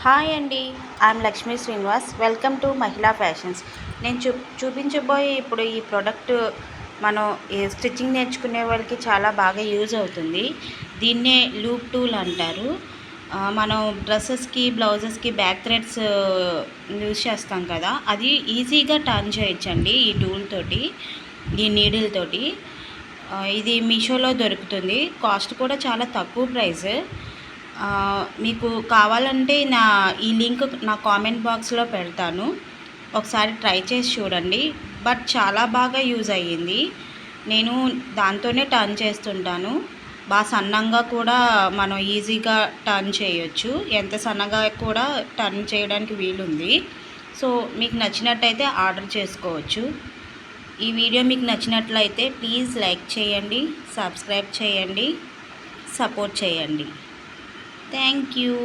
Hi అండి, I'm Lakshmi Srinivas. Welcome to మహిళా fashions. నేను చూపించబోయే ఇప్పుడు ఈ ప్రోడక్ట్ మనం స్టిచ్చింగ్ నేర్చుకునే వాళ్ళకి చాలా బాగా యూజ్ అవుతుంది. దీన్నే లూప్ టూల్ అంటారు. మనం డ్రెస్సెస్కి, బ్లౌజెస్కి బ్యాక్ థ్రెడ్స్ యూజ్ చేస్తాం కదా, అది ఈజీగా టర్న్ చేయొచ్చండి ఈ టూల్ తోటి, ఈ నీడిల్ తోటి. ఇది మీషోలో దొరుకుతుంది. కాస్ట్ కూడా చాలా తక్కువ ప్రైస్. మీకు కావాలంటే ఈ లింక్ నా కామెంట్ బాక్స్లో పెడతాను, ఒకసారి ట్రై చేసి చూడండి. బట్ చాలా బాగా యూజ్ అయ్యింది. నేను దాంతోనే టర్న్ చేస్తుంటాను. బాగా సన్నంగా కూడా మనం ఈజీగా టర్న్ చేయొచ్చు, ఎంత సన్నగా కూడా టర్న్ చేయడానికి వీలుంది. సో మీకు నచ్చినట్టయితే ఆర్డర్ చేసుకోవచ్చు. ఈ వీడియో మీకు నచ్చినట్లయితే ప్లీజ్ లైక్ చేయండి, సబ్స్క్రైబ్ చేయండి, సపోర్ట్ చేయండి. Thank you.